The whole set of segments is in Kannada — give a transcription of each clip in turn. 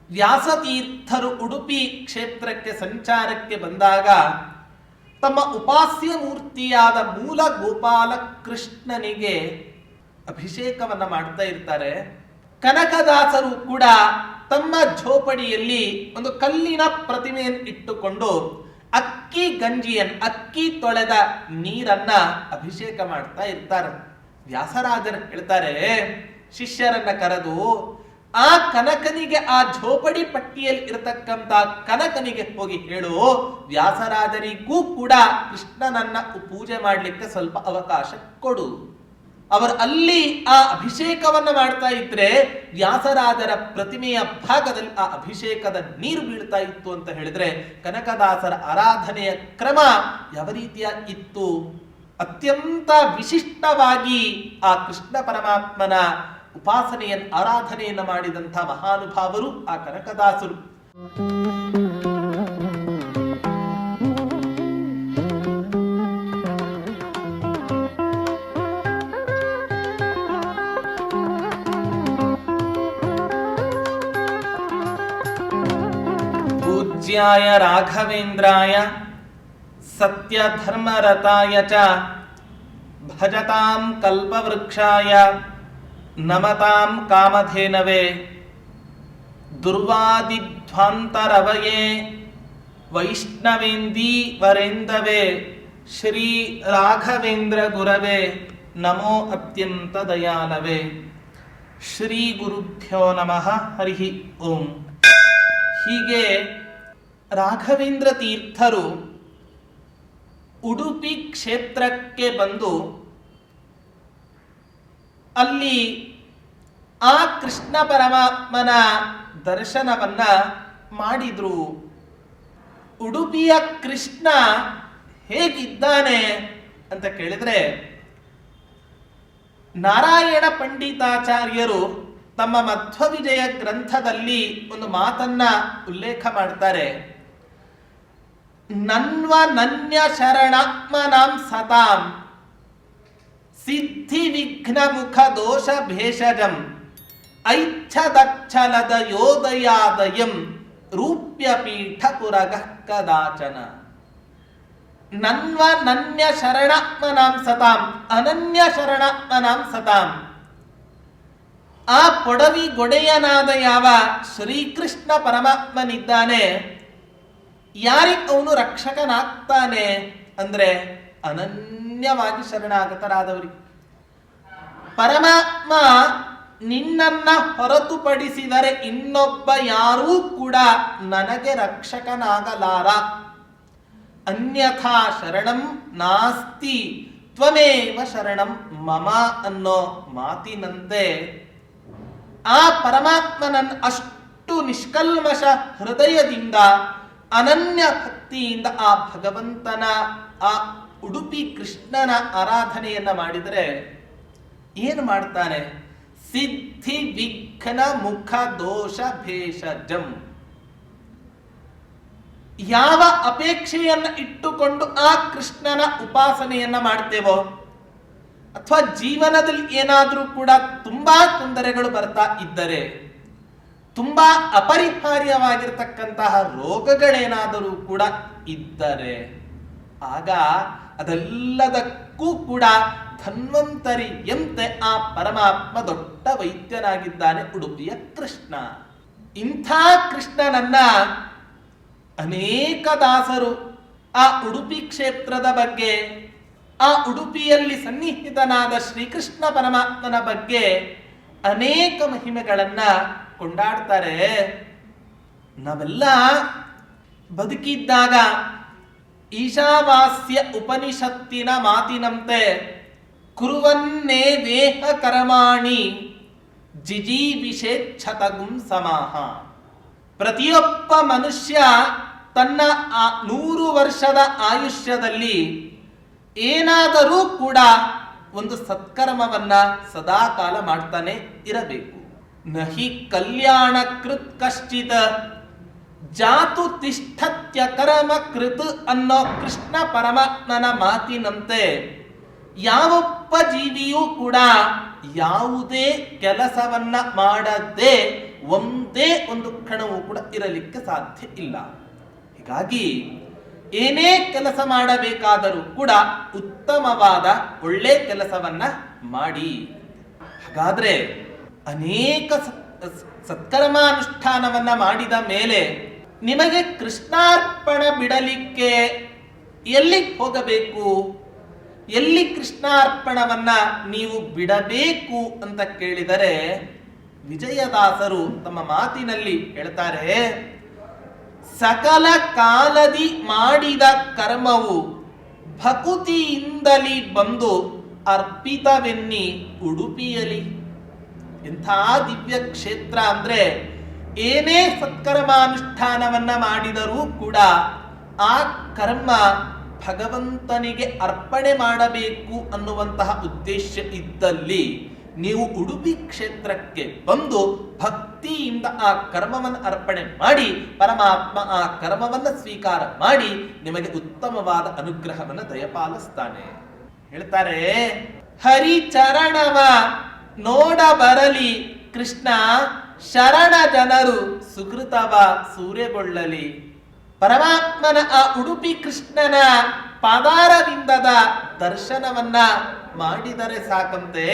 ವ್ಯಾಸತೀರ್ಥರು ಉಡುಪಿ ಕ್ಷೇತ್ರಕ್ಕೆ ಸಂಚಾರಕ್ಕೆ ಬಂದಾಗ ತಮ್ಮ ಉಪಾಸ್ಯ ಮೂರ್ತಿಯಾದ ಮೂಲ ಗೋಪಾಲ ಕೃಷ್ಣನಿಗೆ ಅಭಿಷೇಕವನ್ನ ಮಾಡ್ತಾ ಇರ್ತಾರೆ. ಕನಕದಾಸರು ಕೂಡ ತಮ್ಮ ಝೋಪಡಿಯಲ್ಲಿ ಒಂದು ಕಲ್ಲಿನ ಪ್ರತಿಮೆಯನ್ನು ಇಟ್ಟುಕೊಂಡು ಅಕ್ಕಿ ತೊಳೆದ ನೀರನ್ನ ಅಭಿಷೇಕ ಮಾಡ್ತಾ ಇರ್ತಾರೆ. ವ್ಯಾಸರಾಜರು ಹೇಳ್ತಾರೆ, ಶಿಷ್ಯರನ್ನ ಕರೆದು ಆ ಕನಕನಿಗೆ, ಆ ಝೋಪಡಿ ಪಟ್ಟಿಯಲ್ಲಿ ಇರತಕ್ಕಂತ ಕನಕನಿಗೆ ಹೋಗಿ ಹೇಳು, ವ್ಯಾಸರಾಜರಿಗೂ ಕೂಡ ಕೃಷ್ಣನನ್ನ ಪೂಜೆ ಮಾಡ್ಲಿಕ್ಕೆ ಸ್ವಲ್ಪ ಅವಕಾಶ ಕೊಡು. ಅವರು ಅಲ್ಲಿ ಆ ಅಭಿಷೇಕವನ್ನ ಮಾಡ್ತಾ ಇದ್ರೆ ವ್ಯಾಸರಾಜರ ಪ್ರತಿಮೆಯ ಭಾಗದಲ್ಲಿ ಆ ಅಭಿಷೇಕದ ನೀರು ಬೀಳ್ತಾ ಇತ್ತು ಅಂತ ಹೇಳಿದ್ರೆ ಕನಕದಾಸರ ಆರಾಧನೆಯ ಕ್ರಮ ಯಾವ ರೀತಿಯ ಇತ್ತು. ಅತ್ಯಂತ ವಿಶಿಷ್ಟವಾಗಿ ಆ ಕೃಷ್ಣ ಪರಮಾತ್ಮನ ಉಪಾಸನೆಯನ್ನು, ಆರಾಧನೆಯನ್ನು ಮಾಡಿದಂಥ ಮಹಾನುಭಾವರು ಆ ಕನಕದಾಸರು. ಪೂಜ್ಯಾಯ ರಾಘವೇಂದ್ರಾಯ ಸತ್ಯ ಧರ್ಮರತಾಯ ಚ ಭಜತಾಂ ಕಲ್ಪವೃಕ್ಷಾಯ ನಮತಾಂ ಕಾಮಧೇನವೇ ದುರ್ವಾದಿಧ್ವಾಂತರವಯೇ ವೈಷ್ಣವೇಂದೀ ವರೇಂದವೇ ಶ್ರೀ ರಾಘವೇಂದ್ರ ಗುರವೇ ನಮೋ ಅತ್ಯಂತ ದಯಾನವೇ. ಶ್ರೀ ಗುರುಭ್ಯೋ ನಮಃ. ಹರಿ ಓಂ. ಹೀಗೆ ರಾಘವೇಂದ್ರ ತೀರ್ಥರು ಉಡುಪಿ ಕ್ಷೇತ್ರಕ್ಕೆ ಬಂದು ಅಲ್ಲಿ ಆ ಕೃಷ್ಣ ಪರಮಾತ್ಮನ ದರ್ಶನವನ್ನ ಮಾಡಿದ್ರು. ಉಡುಪಿಯ ಕೃಷ್ಣ ಹೇಗಿದ್ದಾನೆ ಅಂತ ಕೇಳಿದ್ರೆ, ನಾರಾಯಣ ಪಂಡಿತಾಚಾರ್ಯರು ತಮ್ಮ ಮಧ್ವವಿಜಯ ಗ್ರಂಥದಲ್ಲಿ ಒಂದು ಮಾತನ್ನ ಉಲ್ಲೇಖ ಮಾಡ್ತಾರೆ. ನನ್ವ ನನ್ಯ ಶರಣಾತ್ಮನಾಂ ಸತಾಂ ಸಿದ್ಧಿ ವಿಘ್ನ ಮುಖ ದೋಷ ಭೇಷಜಂ ಐಚ್ಛದಕ್ಷಲದ ಯೋದಯಾದಯಂ ರೂಪ್ಯ ಪೀಠ ಪುರಗಃ ಕದಾಚನ. ನನ್ವ ನನ್ಯ ಶರಣಾತ್ಮನಾಂ ಸತಾಂ, ಅನನ್ಯ ಶರಣಾತ್ಮನಾಂ ಸತಾಂ. ಆ ಪೊಡವಿ ಗೊಡೆಯನಾದ ಯಾವ ಶ್ರೀಕೃಷ್ಣ ಪರಮಾತ್ಮನಿದ್ದಾನೆ, ಯಾರಿಗೆ ಅವನು ರಕ್ಷಕನಾಗ್ತಾನೆ ಅಂದ್ರೆ ಅನನ್ಯವಾಗಿ ಶರಣಾಗತರಾದವರಿಗೆ. ಪರಮಾತ್ಮ ನಿನ್ನನ್ನ ಹೊರತುಪಡಿಸಿದರೆ ಇನ್ನೊಬ್ಬ ಯಾರೂ ಕೂಡ ನನಗೆ ರಕ್ಷಕನಾಗಲಾರ. ಅನ್ಯಥಾ ಶರಣಂ ನಾಸ್ತಿ ತ್ವಮೇವ ಶರಣಂ ಮಮ ಅನ್ನೋ ಮಾತಿನಂತೆ ಆ ಪರಮಾತ್ಮನನ್ನು ಅಷ್ಟು ನಿಷ್ಕಲ್ಮಶ ಹೃದಯದಿಂದ, ಅನನ್ಯ ಭಕ್ತಿಯಿಂದ ಆ ಭಗವಂತನ, ಆ ಉಡುಪಿ ಕೃಷ್ಣನ ಆರಾಧನೆಯನ್ನ ಮಾಡಿದರೆ ಏನು ಮಾಡ್ತಾನೆ? ಸಿದ್ಧಿ ವಿಘ್ನ ಮುಖ ದೋಷ ಭೇಷಜಂ. ಯಾವ ಅಪೇಕ್ಷೆಯನ್ನ ಇಟ್ಟುಕೊಂಡು ಆ ಕೃಷ್ಣನ ಉಪಾಸನೆಯನ್ನ ಮಾಡ್ತೇವೋ, ಅಥವಾ ಜೀವನದಲ್ಲಿ ಏನಾದರೂ ಕೂಡ ತುಂಬಾ ತೊಂದರೆಗಳು ಬರ್ತಾ ಇದ್ದರೆ, ತುಂಬಾ ಅಪರಿಹಾರ್ಯವಾಗಿರ್ತಕ್ಕಂತಹ ರೋಗಗಳೇನಾದರೂ ಕೂಡ ಇದ್ದರೆ, ಆಗ ಅದೆಲ್ಲದಕ್ಕೂ ಕೂಡ ಧನ್ವಂತರಿಯಂತೆ ಆ ಪರಮಾತ್ಮ ದೊಡ್ಡ ವೈದ್ಯನಾಗಿದ್ದಾನೆ ಉಡುಪಿಯ ಕೃಷ್ಣ. ಇಂಥ ಕೃಷ್ಣನನ್ನ ಅನೇಕ ದಾಸರು ಆ ಉಡುಪಿ ಕ್ಷೇತ್ರದ ಬಗ್ಗೆ, ಆ ಉಡುಪಿಯಲ್ಲಿ ಸನ್ನಿಹಿತನಾದ ಶ್ರೀಕೃಷ್ಣ ಪರಮಾತ್ಮನ ಬಗ್ಗೆ ಅನೇಕ ಮಹಿಮೆಗಳನ್ನ ಕೊಂಡಾಡ್ತಾರೆ. ನಾವೆಲ್ಲ ಬದುಕಿದ್ದಾಗ ಈಶಾವಾಸ್ಯ ಉಪನಿಷತ್ತಿನ ಮಾತಿನಂತೆ ಕುರುವನ್ನೇ ದೇಹ ಕರ್ಮಾಣಿ ಜಿಜೀವಿಷೇಚ್ಛತಗುಂ ಸಮಾಹ. ಪ್ರತಿಯೊಬ್ಬ ಮನುಷ್ಯ ತನ್ನ 100 ವರ್ಷದ ಆಯುಷ್ಯದಲ್ಲಿ ಏನಾದರೂ ಕೂಡ ಒಂದು ಸತ್ಕರ್ಮವನ್ನ ಸದಾ ಕಾಲ ಮಾಡ್ತಾನೆ ಇರಬೇಕು. ನಹಿ ಕಲ್ಯಾಣ ಕೃತ್ ಕಶ್ಚಿತ ಜಾತು ತಿಷ್ಠತ್ಯ ಕರ್ಮ ಕೃತ್ ಅನ್ನೋ ಕೃಷ್ಣ ಪರಮಾತ್ಮನ ಮಾತಿನಂತೆ ಯಾವೊಬ್ಬ ಜೀವಿಯೂ ಕೂಡ ಯಾವುದೇ ಕೆಲಸವನ್ನ ಮಾಡದೆ ಒಂದೇ ಒಂದು ಕಣವು ಕೂಡ ಇರಲಿಕ್ಕೆ ಸಾಧ್ಯ ಇಲ್ಲ. ಹೀಗಾಗಿ ಏನೇ ಕೆಲಸ ಮಾಡಬೇಕಾದರೂ ಕೂಡ ಉತ್ತಮವಾದ ಒಳ್ಳೆ ಕೆಲಸವನ್ನ ಮಾಡಿ. ಹಾಗಾದ್ರೆ ಅನೇಕ ಸತ್ಕರ್ಮಾನುಷ್ಠಾನವನ್ನ ಮಾಡಿದ ಮೇಲೆ ನಿಮಗೆ ಕೃಷ್ಣಾರ್ಪಣ ಬಿಡಲಿಕ್ಕೆ ಎಲ್ಲಿ ಹೋಗಬೇಕು, ಎಲ್ಲಿ ಕೃಷ್ಣಾರ್ಪಣವನ್ನ ನೀವು ಬಿಡಬೇಕು ಅಂತ ಕೇಳಿದರೆ ವಿಜಯದಾಸರು ತಮ್ಮ ಮಾತಿನಲ್ಲಿ ಹೇಳ್ತಾರೆ, ಸಕಲ ಕಾಲದಿ ಮಾಡಿದ ಕರ್ಮವು ಭಕುತಿಯಿಂದಲಿ ಬಂದು ಅರ್ಪಿತವೆನ್ನಿ ಉಡುಪಿಯಲಿ. ಇಂಥ ದಿವ್ಯ ಕ್ಷೇತ್ರ ಅಂದ್ರೆ ಏನೇ ಸತ್ಕರ್ಮಾನುಷ್ಠಾನವನ್ನ ಮಾಡಿದರೂ ಕೂಡ ಆ ಕರ್ಮ ಭಗವಂತನಿಗೆ ಅರ್ಪಣೆ ಮಾಡಬೇಕು ಅನ್ನುವಂತಹ ಉದ್ದೇಶ ಇದ್ದಲ್ಲಿ ನೀವು ಉಡುಪಿ ಕ್ಷೇತ್ರಕ್ಕೆ ಬಂದು ಭಕ್ತಿಯಿಂದ ಆ ಕರ್ಮವನ್ನು ಅರ್ಪಣೆ ಮಾಡಿ ಪರಮಾತ್ಮ ಆ ಕರ್ಮವನ್ನು ಸ್ವೀಕಾರ ಮಾಡಿ ನಿಮಗೆ ಉತ್ತಮವಾದ ಅನುಗ್ರಹವನ್ನು ದಯಪಾಲಿಸ್ತಾನೆ. ಹೇಳ್ತಾರೆ, ಹರಿಚರಣವ ನೋಡ ಬರಲಿ ಕೃಷ್ಣ, ಶರಣ ಜನರು ಸುಕೃತವ ಸೂರ್ಯಗೊಳ್ಳಲಿ. ಪರಮಾತ್ಮನ ಆ ಉಡುಪಿ ಕೃಷ್ಣನ ಪಾದಾರವಿಂದದ ದರ್ಶನವನ್ನ ಮಾಡಿದರೆ ಸಾಕಂತೆ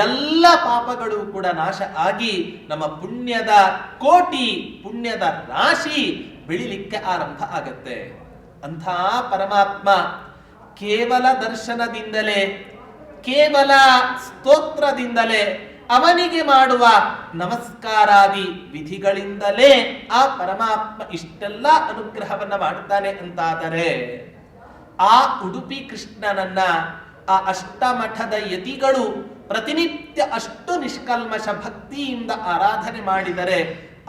ಎಲ್ಲ ಪಾಪಗಳು ಕೂಡ ನಾಶ ಆಗಿ ನಮ್ಮ ಪುಣ್ಯದ ಕೋಟಿ, ಪುಣ್ಯದ ರಾಶಿ ಬೆಳಿಲಿಕ್ಕೆ ಆರಂಭ ಆಗತ್ತೆ. ಅಂಥ ಪರಮಾತ್ಮ ಕೇವಲ ದರ್ಶನದಿಂದಲೇ, ಕೇವಲ ಸ್ತೋತ್ರದಿಂದಲೇ, ಅವನಿಗೆ ಮಾಡುವ ನಮಸ್ಕಾರಾದಿ ವಿಧಿಗಳಿಂದಲೇ ಆ ಪರಮಾತ್ಮ ಇಷ್ಟೆಲ್ಲ ಅನುಗ್ರಹವನ್ನ ಮಾಡ್ತಾನೆ ಅಂತಾದರೆ ಆ ಉಡುಪಿ ಕೃಷ್ಣನನ್ನ ಆ ಅಷ್ಟಮಠದ ಯತಿಗಳು ಪ್ರತಿನಿತ್ಯ ಅಷ್ಟು ನಿಷ್ಕಲ್ಮಶ ಭಕ್ತಿಯಿಂದ ಆರಾಧನೆ ಮಾಡಿದರೆ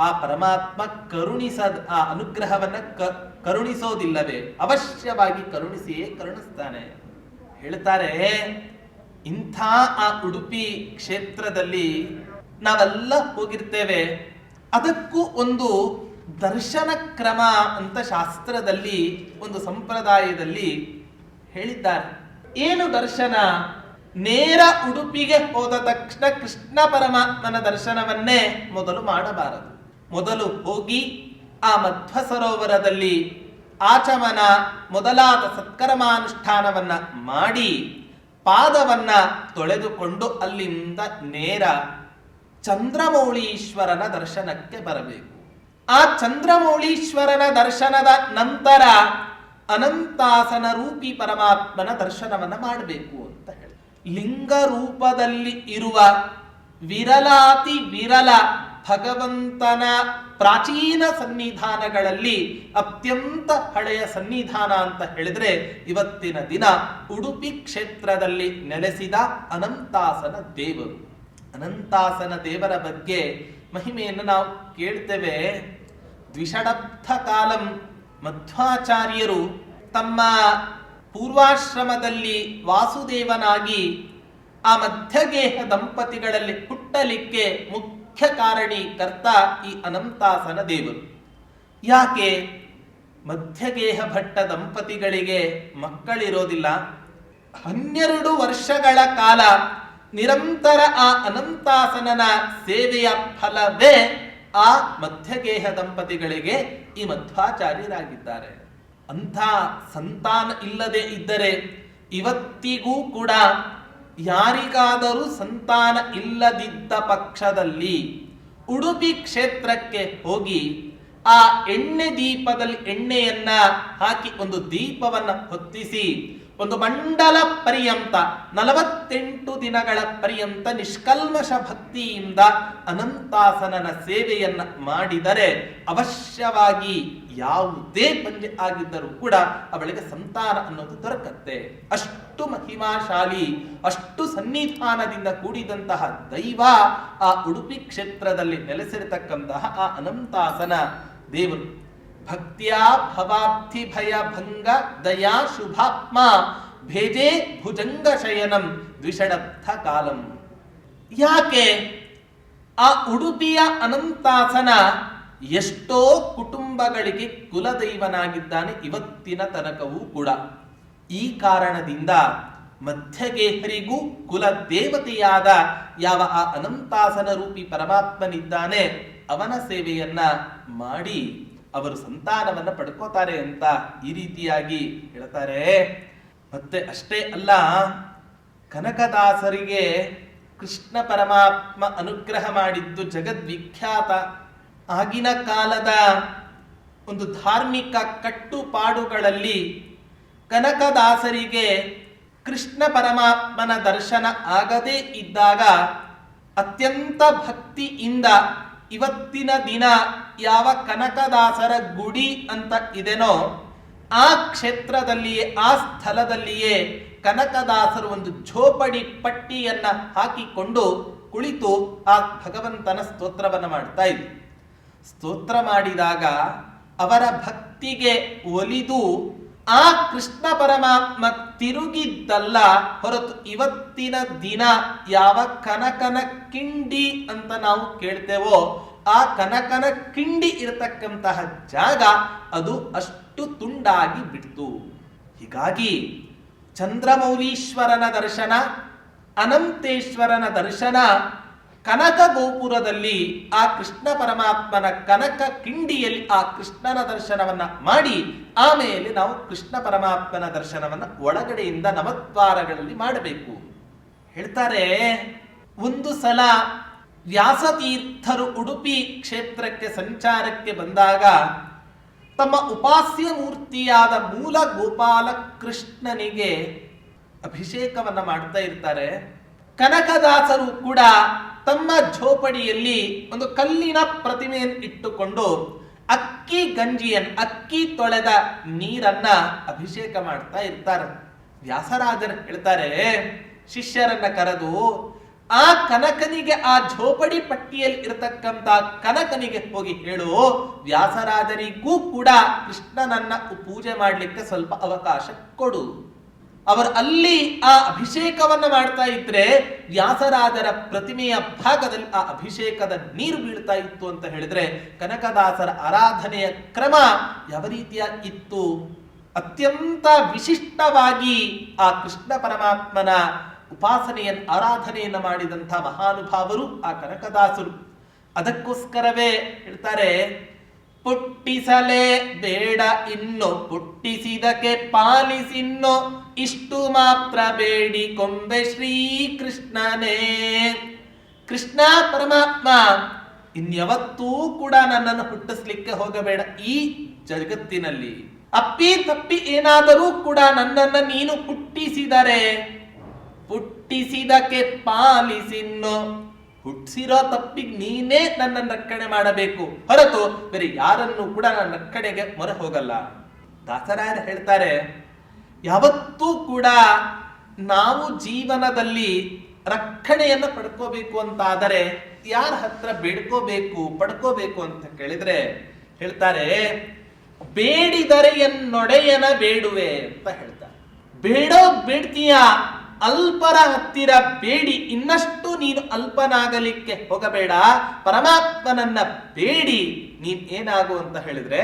ಆ ಪರಮಾತ್ಮ ಆ ಅನುಗ್ರಹವನ್ನ ಕರುಣಿಸೋದಿಲ್ಲವೇ? ಅವಶ್ಯವಾಗಿ ಕರುಣಿಸಿಯೇ ಕರುಣಿಸ್ತಾನೆ. ಹೇಳ್ತಾರೆ, ಇಂಥ ಆ ಉಡುಪಿ ಕ್ಷೇತ್ರದಲ್ಲಿ ನಾವೆಲ್ಲ ಹೋಗಿರ್ತೇವೆ. ಅದಕ್ಕೂ ಒಂದು ದರ್ಶನ ಕ್ರಮ ಅಂತ ಶಾಸ್ತ್ರದಲ್ಲಿ ಒಂದು ಸಂಪ್ರದಾಯದಲ್ಲಿ ಹೇಳಿದ್ದಾರೆ. ಏನು ದರ್ಶನ? ನೇರ ಉಡುಪಿಗೆ ಹೋದ ತಕ್ಷಣ ಕೃಷ್ಣ ಪರಮಾತ್ಮನ ದರ್ಶನವನ್ನೇ ಮೊದಲು ಮಾಡಬಾರದು. ಮೊದಲು ಹೋಗಿ ಆ ಮಧ್ವ ಸರೋವರದಲ್ಲಿ ಆಚಮನ ಮೊದಲಾದ ಸತ್ಕರ್ಮಾನುಷ್ಠಾನವನ್ನ ಮಾಡಿ ಪಾದವನ್ನ ತೊಳೆದುಕೊಂಡು ಅಲ್ಲಿಂದ ನೇರ ಚಂದ್ರಮೌಳೀಶ್ವರನ ದರ್ಶನಕ್ಕೆ ಬರಬೇಕು. ಆ ಚಂದ್ರಮೌಳೀಶ್ವರನ ದರ್ಶನದ ನಂತರ ಅನಂತಾಸನ ರೂಪಿ ಪರಮಾತ್ಮನ ದರ್ಶನವನ್ನ ಮಾಡಬೇಕು ಅಂತ ಹೇಳಿ, ಲಿಂಗ ರೂಪದಲ್ಲಿ ಇರುವ ವಿರಲಾತಿ ವಿರಲ ಭಗವಂತನ ಪ್ರಾಚೀನ ಸನ್ನಿಧಾನಗಳಲ್ಲಿ ಅತ್ಯಂತ ಹಳೆಯ ಸನ್ನಿಧಾನ ಅಂತ ಹೇಳಿದ್ರೆ ಇವತ್ತಿನ ದಿನ ಉಡುಪಿ ಕ್ಷೇತ್ರದಲ್ಲಿ ನೆಲೆಸಿದ ಅನಂತಾಸನ ದೇವರು. ಅನಂತಾಸನ ದೇವರ ಬಗ್ಗೆ ಮಹಿಮೆಯನ್ನು ನಾವು ಕೇಳ್ತೇವೆ. ದ್ವಿಷಡಬ್ಧ ಕಾಲಂ ಮಧ್ವಾಚಾರ್ಯರು ತಮ್ಮ ಪೂರ್ವಾಶ್ರಮದಲ್ಲಿ ವಾಸುದೇವನಾಗಿ ಆ ಮಧ್ಯಗೇಹ ದಂಪತಿಗಳಲ್ಲಿ ಹುಟ್ಟಲಿಕ್ಕೆ ಮುಖ್ಯ ಕಾರಣೀಕರ್ತ ಈ ಅನಂತಾಸನ ದೇವರು. ಯಾಕೆ? ಮಧ್ಯಗೇಹ ಭಟ್ಟ ದಂಪತಿಗಳಿಗೆ ಮಕ್ಕಳಿರೋದಿಲ್ಲ. 12 ವರ್ಷಗಳ ಕಾಲ ನಿರಂತರ ಆ ಅನಂತಾಸನನ ಸೇವೆಯ ಫಲವೇ ಆ ಮಧ್ಯಗೇಹ ದಂಪತಿಗಳಿಗೆ ಈ ಮಧ್ವಾಚಾರ್ಯರಾಗಿದ್ದಾರೆ. ಅಂಥ ಸಂತಾನ ಇಲ್ಲದೆ ಇದ್ದರೆ ಇವತ್ತಿಗೂ ಕೂಡ ಯಾರಿಗಾದರೂ ಸಂತಾನ ಇಲ್ಲದಿದ್ದ ಪಕ್ಷದಲ್ಲಿ ಉಡುಪಿ ಕ್ಷೇತ್ರಕ್ಕೆ ಹೋಗಿ ಆ ಎಣ್ಣೆ ದೀಪದಲ್ಲಿ ಎಣ್ಣೆಯನ್ನ ಹಾಕಿ ಒಂದು ದೀಪವನ್ನ ಹೊತ್ತಿಸಿ ಒಂದು ಮಂಡಲ ಪರ್ಯಂತ 48 ದಿನಗಳ ಪರ್ಯಂತ ನಿಷ್ಕಲ್ಮಶ ಭಕ್ತಿಯಿಂದ ಅನಂತಾಸನನ ಸೇವೆಯನ್ನ ಮಾಡಿದರೆ ಅವಶ್ಯವಾಗಿ ಯಾವುದೇ ಪಂಜೆ ಆಗಿದ್ದರೂ ಕೂಡ ಅವಳಿಗೆ ಸಂತಾನ ಅನ್ನೋದು ದೊರಕತ್ತೆ. ಅಷ್ಟು ಮಹಿಮಾಶಾಲಿ, ಅಷ್ಟು ಸನ್ನಿಧಾನದಿಂದ ಕೂಡಿದಂತಹ ದೈವ ಆ ಉಡುಪಿ ಕ್ಷೇತ್ರದಲ್ಲಿ ನೆಲೆಸಿರತಕ್ಕಂತಹ ಆ ಅನಂತಾಸನ ದೇವರು. ಭಕ್ತ್ಯಾ ಭವಾಬ್ಧಿ ಭಯ ಭಂಗ ದಯಾ ಶುಭಾತ್ಮ ಭೇಜೆ ಭುಜಂಗ ಶಯನಂ ದ್ವಿಷಡಬ್ಧ ಕಾಲಂ. ಯಾಕೆ? ಆ ಉಡುಪಿಯ ಅನಂತಾಸನ ಎಷ್ಟೋ ಕುಟುಂಬಗಳಿಗೆ ಕುಲದೈವನಾಗಿದ್ದಾನೆ ಇವತ್ತಿನ ತನಕವೂ ಕೂಡ. ಈ ಕಾರಣದಿಂದ ಮಧ್ಯಗೇಹರಿಗೂ ಕುಲದೇವತೆಯಾದ ಯಾವ ಆ ಅನಂತಾಸನ ರೂಪಿ ಪರಮಾತ್ಮನಿದ್ದಾನೆ ಅವನ ಸೇವೆಯನ್ನ ಮಾಡಿ ಅವರು ಸಂತಾನವನ್ನ ಪಡ್ಕೋತಾರೆ ಅಂತ ಈ ರೀತಿಯಾಗಿ ಹೇಳ್ತಾರೆ. ಮತ್ತೆ ಅಷ್ಟೇ ಅಲ್ಲ, ಕನಕದಾಸರಿಗೆ ಕೃಷ್ಣ ಪರಮಾತ್ಮ ಅನುಗ್ರಹ ಮಾಡಿದ್ದು ಜಗದ್ವಿಖ್ಯಾತ. ಆಗಿನ ಕಾಲದ ಒಂದು ಧಾರ್ಮಿಕ ಕಟ್ಟುಪಾಡುಗಳಲ್ಲಿ ಕನಕದಾಸರಿಗೆ ಕೃಷ್ಣ ಪರಮಾತ್ಮನ ದರ್ಶನ ಆಗದೇ ಇದ್ದಾಗ ಅತ್ಯಂತ ಭಕ್ತಿಯಿಂದ ಇವತ್ತಿನ ದಿನ ಯಾವ ಕನಕದಾಸರ ಗುಡಿ ಅಂತ ಇದೆನೋ ಆ ಕ್ಷೇತ್ರದಲ್ಲಿಯೇ, ಆ ಸ್ಥಳದಲ್ಲಿಯೇ ಕನಕದಾಸರು ಒಂದು ಝೋಪಡಿ ಪಟ್ಟಿಯನ್ನ ಹಾಕಿಕೊಂಡು ಕುಳಿತು ಆ ಭಗವಂತನ ಸ್ತೋತ್ರವನ್ನ ಮಾಡ್ತಾ ಇದ್ರು. ಸ್ತೋತ್ರ ಮಾಡಿದಾಗ ಅವರ ಭಕ್ತಿಗೆ ಒಲಿದು ಆ ಕೃಷ್ಣ ಪರಮಾತ್ಮ ತಿರುಗಿದ್ದಲ್ಲ ಹೊರತು ಇವತ್ತಿನ ದಿನ ಯಾವ ಕನಕನ ಕಿಂಡಿ ಅಂತ ನಾವು ಕೇಳ್ತೇವೋ ಆ ಕನಕನ ಕಿಂಡಿ ಇರತಕ್ಕಂತಹ ಜಾಗ ಅದು ಅಷ್ಟು ತುಂಡಾಗಿ ಬಿಡ್ತು. ಹೀಗಾಗಿ ಚಂದ್ರಮೌಲೀಶ್ವರನ ದರ್ಶನ, ಅನಂತೇಶ್ವರನ ದರ್ಶನ, ಕನಕ ಗೋಪುರದಲ್ಲಿ ಆ ಕೃಷ್ಣ ಪರಮಾತ್ಮನ ಕನಕ ಕಿಂಡಿಯಲ್ಲಿ ಆ ಕೃಷ್ಣನ ದರ್ಶನವನ್ನ ಮಾಡಿ ಆಮೇಲೆ ನಾವು ಕೃಷ್ಣ ಪರಮಾತ್ಮನ ದರ್ಶನವನ್ನ ಒಳಗಡೆಯಿಂದ ನವದ್ವಾರಗಳಲ್ಲಿ ಮಾಡಬೇಕು ಹೇಳ್ತಾರೆ. ಒಂದು ಸಲ ವ್ಯಾಸತೀರ್ಥರು ಉಡುಪಿ ಕ್ಷೇತ್ರಕ್ಕೆ ಸಂಚಾರಕ್ಕೆ ಬಂದಾಗ ತಮ್ಮ ಉಪಾಸ್ಯ ಮೂರ್ತಿಯಾದ ಮೂಲ ಗೋಪಾಲ ಕೃಷ್ಣನಿಗೆ ಅಭಿಷೇಕವನ್ನ ಮಾಡ್ತಾ ಇರ್ತಾರೆ. ಕನಕದಾಸರು ಕೂಡ ತಮ್ಮ ಝೋಪಡಿಯಲ್ಲಿ ಒಂದು ಕಲ್ಲಿನ ಪ್ರತಿಮೆಯನ್ನು ಇಟ್ಟುಕೊಂಡು ಅಕ್ಕಿ ಗಂಜಿಯನ್ನು, ಅಕ್ಕಿ ತೊಳೆದ ನೀರನ್ನ ಅಭಿಷೇಕ ಮಾಡ್ತಾ ಇರ್ತಾರೆ. ವ್ಯಾಸರಾಜರು ಹೇಳ್ತಾರೆ, ಶಿಷ್ಯರನ್ನ ಕರೆದು ಆ ಕನಕನಿಗೆ, ಆ ಝೋಪಡಿ ಪಟ್ಟಿಯಲ್ಲಿ ಇರತಕ್ಕಂತ ಕನಕನಿಗೆ ಹೋಗಿ ಹೇಳು, ವ್ಯಾಸರಾಜರಿಗೂ ಕೂಡ ಕೃಷ್ಣನನ್ನ ಪೂಜೆ ಮಾಡಲಿಕ್ಕೆ ಸ್ವಲ್ಪ ಅವಕಾಶ ಕೊಡು. ಅವರು ಅಲ್ಲಿ ಆ ಅಭಿಷೇಕವನ್ನ ಮಾಡ್ತಾ ಇದ್ರೆ ವ್ಯಾಸರಾಜರ ಪ್ರತಿಮೆಯ ಭಾಗದಲ್ಲಿ ಆ ಅಭಿಷೇಕದ ನೀರು ಬೀಳ್ತಾ ಇತ್ತು ಅಂತ ಹೇಳಿದ್ರೆ ಕನಕದಾಸರ ಆರಾಧನೆಯ ಕ್ರಮ ಯಾವ ರೀತಿಯ ಇತ್ತು. ಅತ್ಯಂತ ವಿಶಿಷ್ಟವಾಗಿ ಆ ಕೃಷ್ಣ ಪರಮಾತ್ಮನ ಉಪಾಸನೆಯನ್ನು, ಆರಾಧನೆಯನ್ನು ಮಾಡಿದಂಥ ಮಹಾನುಭಾವರು ಆ ಕನಕದಾಸರು. ಅದಕ್ಕೋಸ್ಕರವೇ ಹೇಳ್ತಾರೆ, ಪುಟ್ಟಿಸಲೇ ಬೇಡ ಇನ್ನು ಪುಟ್ಟಿಸಿದಕ್ಕೆ ಪಾಲಿಸಿನ್ನು, ಇಷ್ಟು ಮಾತ್ರ ಬೇಡಿ ಕೊಂಬೆ ಶ್ರೀ ಕೃಷ್ಣನೇ. ಕೃಷ್ಣ ಪರಮಾತ್ಮ ಇನ್ಯಾವತ್ತೂ ಕೂಡ ನನ್ನನ್ನು ಹುಟ್ಟಿಸ್ಲಿಕ್ಕೆ ಹೋಗಬೇಡ. ಈ ಜಗತ್ತಿನಲ್ಲಿ ಅಪ್ಪಿ ತಪ್ಪಿ ಏನಾದರೂ ಕೂಡ ನನ್ನನ್ನು ನೀನು ಹುಟ್ಟಿಸಿದರೆ ಹುಟ್ಟಿಸಿದಕ್ಕೆ ಪಾಲಿಸಿನ್ನು, ಹುಟ್ಟಿಸಿರೋ ತಪ್ಪಿಗೆ ನೀನೇ ನನ್ನನ್ನು ರಕ್ಷಣೆ ಮಾಡಬೇಕು ಹೊರತು ಬೇರೆ ಯಾರನ್ನು ಕೂಡ ನನ್ನ ರಕ್ಷಣೆಗೆ ಮೊರೆ ಹೋಗಲ್ಲ. ದಾಸರಾಯರು ಹೇಳ್ತಾರೆ, ಯಾವತ್ತೂ ಕೂಡ ನಾವು ಜೀವನದಲ್ಲಿ ರಕ್ಷಣೆಯನ್ನು ಪಡ್ಕೋಬೇಕು ಅಂತ ಆದರೆ ಯಾರ ಹತ್ರ ಬೇಡ್ಕೋಬೇಕು, ಪಡ್ಕೋಬೇಕು ಅಂತ ಕೇಳಿದ್ರೆ ಹೇಳ್ತಾರೆ, ಬೇಡಿದರೆ ಎನ್ನೊಡೆಯನ ಬೇಡುವೆ ಅಂತ ಹೇಳ್ತಾರೆ. ಬೇಡ್ತೀಯ, ಅಲ್ಪರ ಹತ್ತಿರ ಬೇಡಿ ಇನ್ನಷ್ಟು ನೀನು ಅಲ್ಪನಾಗಲಿಕ್ಕೆ ಹೋಗಬೇಡ. ಪರಮಾತ್ಮನನ್ನ ಬೇಡಿ ನೀನ್ ಏನಾಗು ಅಂತ ಹೇಳಿದ್ರೆ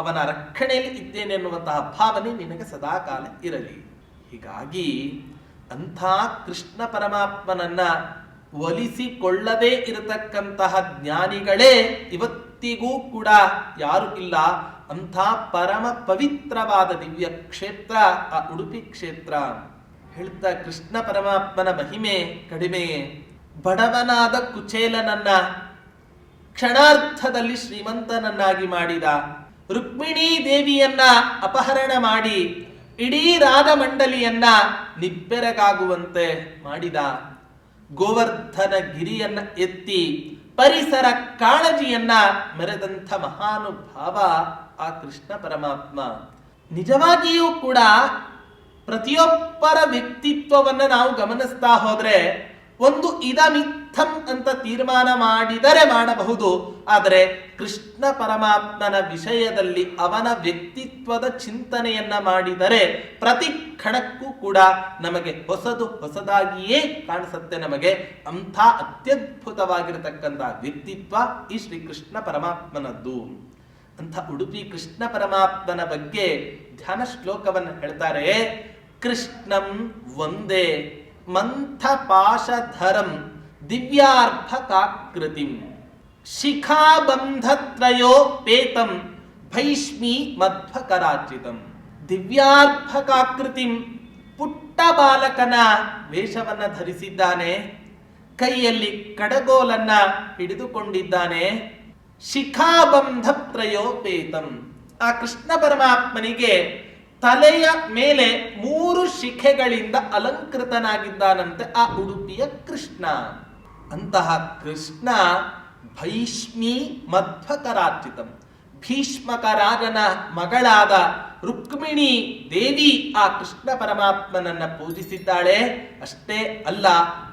ಅವನ ರಕ್ಷಣೆಯಲ್ಲಿ ಇದ್ದೇನೆ ಎನ್ನುವಂತಹ ಭಾವನೆ ನಿನಗೆ ಸದಾಕಾಲ ಇರಲಿ. ಹೀಗಾಗಿ ಅಂಥ ಕೃಷ್ಣ ಪರಮಾತ್ಮನನ್ನ ಒಲಿಸಿಕೊಳ್ಳದೇ ಇರತಕ್ಕಂತಹ ಜ್ಞಾನಿಗಳೇ ಇವತ್ತಿಗೂ ಕೂಡ ಯಾರು ಇಲ್ಲ. ಅಂಥ ಪರಮ ಪವಿತ್ರವಾದ ದಿವ್ಯ ಕ್ಷೇತ್ರ ಆ ಉಡುಪಿ ಕ್ಷೇತ್ರ. ಹೇಳ್ತಾ ಕೃಷ್ಣ ಪರಮಾತ್ಮನ ಮಹಿಮೆ ಕಡಿಮೆ. ಬಡವನಾದ ಕುಚೇಲನನ್ನ ಕ್ಷಣಾರ್ಧದಲ್ಲಿ ಶ್ರೀಮಂತನನ್ನಾಗಿ ಮಾಡಿದ. ರುಕ್ಮಿಣೀ ದೇವಿಯನ್ನ ಅಪಹರಣ ಮಾಡಿ ಇಡೀ ರಾಜಮಂಡಲಿಯನ್ನ ನಿಬ್ಬೆರಗಾಗುವಂತೆ ಮಾಡಿದ. ಗೋವರ್ಧನ ಗಿರಿಯನ್ನ ಎತ್ತಿ ಪರಿಸರ ಕಾಳಜಿಯನ್ನ ಮೆರೆದಂಥ ಮಹಾನುಭಾವ ಆ ಕೃಷ್ಣ ಪರಮಾತ್ಮ. ನಿಜವಾಗಿಯೂ ಕೂಡ ಪ್ರತಿಯೊಬ್ಬರ ವ್ಯಕ್ತಿತ್ವವನ್ನು ನಾವು ಗಮನಿಸ್ತಾ ಹೋದ್ರೆ ಒಂದು ಇದಮಿತ್ತಂ ಅಂತ ತೀರ್ಮಾನ ಮಾಡಿದರೆ ಮಾಡಬಹುದು. ಆದರೆ ಕೃಷ್ಣ ಪರಮಾತ್ಮನ ವಿಷಯದಲ್ಲಿ ಅವನ ವ್ಯಕ್ತಿತ್ವದ ಚಿಂತನೆಯನ್ನ ಮಾಡಿದರೆ ಪ್ರತಿ ಕ್ಷಣಕ್ಕೂ ಕೂಡ ನಮಗೆ ಹೊಸದಾಗಿಯೇ ಕಾಣಿಸುತ್ತೆ. ನಮಗೆ ಅಂಥ ಅತ್ಯದ್ಭುತವಾಗಿರತಕ್ಕಂಥ ವ್ಯಕ್ತಿತ್ವ ಈ ಶ್ರೀಕೃಷ್ಣ ಪರಮಾತ್ಮನದ್ದು. ಅಂಥ ಉಡುಪಿ ಕೃಷ್ಣ ಪರಮಾತ್ಮನ ಬಗ್ಗೆ ಧ್ಯಾನ ಶ್ಲೋಕವನ್ನು ಹೇಳ್ತಾರೆ. ಕೃಷ್ಣಂ ವಂದೇ ಮಂಥ ಪಾಶಧರಂ ದಿವ್ಯಾರ್ಭಕಾಕೃತಿಂ. ಶಿಖಾಬಂಧತ್ರಯೋಪೇತಂ ಭೈಷ್ಮೀ ಮಧ್ವಕರಾರ್ಚಿತಂ. ದಿವ್ಯಾರ್ಭಕಾಕೃತಿಂ, ಪುಟ್ಟ ಬಾಲಕನ ವೇಷವನ್ನ ಧರಿಸಿದ್ದಾನೆ, ಕೈಯಲ್ಲಿ ಕಡಗೋಲನ್ನ ಹಿಡಿದುಕೊಂಡಿದ್ದಾನೆ. ಶಿಖಾಬಂಧತ್ರಯೋಪೇತಂ, ಆ ಕೃಷ್ಣ ಪರಮಾತ್ಮನಿಗೆ ತಲೆಯ ಮೇಲೆ 3 ಶಿಖೆಗಳಿಂದ ಅಲಂಕೃತನಾಗಿದ್ದಾನಂತೆ ಆ ಉಡುಪಿಯ ಕೃಷ್ಣ. ಅಂತಹ ಕೃಷ್ಣ ಭೈಷ್ಮೀ ಮಧ್ವಕರಾರ್ಚಿತಂ, ಭೀಷ್ಮಕರಾಜನ ಮಗಳಾದ ರುಕ್ಮಿಣಿ ದೇವಿ ಆ ಕೃಷ್ಣ ಪರಮಾತ್ಮನನ್ನ ಪೂಜಿಸಿದ್ದಾಳೆ. ಅಷ್ಟೇ ಅಲ್ಲ,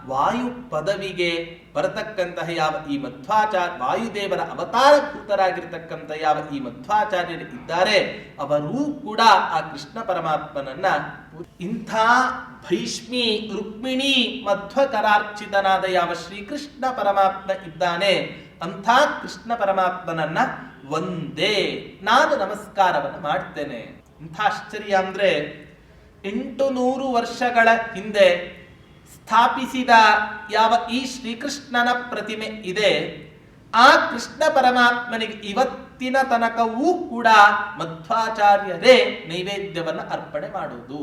ವಾಯು ಪದವಿಗೆ ಬರತಕ್ಕಂತಹ ಯಾವ ಈ ಮಧ್ವಾಚಾರ್ಯ, ವಾಯುದೇವರ ಅವತಾರಭೂತರಾಗಿರ್ತಕ್ಕಂಥ ಯಾವ ಈ ಮಧ್ವಾಚಾರ್ಯರು ಇದ್ದಾರೆ, ಅವರೂ ಕೂಡ ಆ ಕೃಷ್ಣ ಪರಮಾತ್ಮನನ್ನ ಇಂಥ ಭೈಷ್ಮಿ ರುಕ್ಮಿಣಿ ಮಧ್ವಕರಾರ್ಚಿತನಾದ ಯಾವ ಶ್ರೀಕೃಷ್ಣ ಪರಮಾತ್ಮ ಇದ್ದಾನೆ, ಅಂಥ ಕೃಷ್ಣ ಪರಮಾತ್ಮನನ್ನ ಒಂದೇ ನಾನು ನಮಸ್ಕಾರವನ್ನು ಮಾಡ್ತೇನೆ. ಇಂಥ ಆಶ್ಚರ್ಯ ಅಂದ್ರೆ 800 ವರ್ಷಗಳ ಹಿಂದೆ ಸ್ಥಾಪಿಸಿದ ಯಾವ ಈ ಶ್ರೀಕೃಷ್ಣನ ಪ್ರತಿಮೆ ಇದೆ, ಆ ಕೃಷ್ಣ ಪರಮಾತ್ಮನಿಗೆ ಇವತ್ತಿನ ತನಕವೂ ಕೂಡ ಮಧ್ವಾಚಾರ್ಯರೇ ನೈವೇದ್ಯವನ್ನು ಅರ್ಪಣೆ ಮಾಡುವುದು.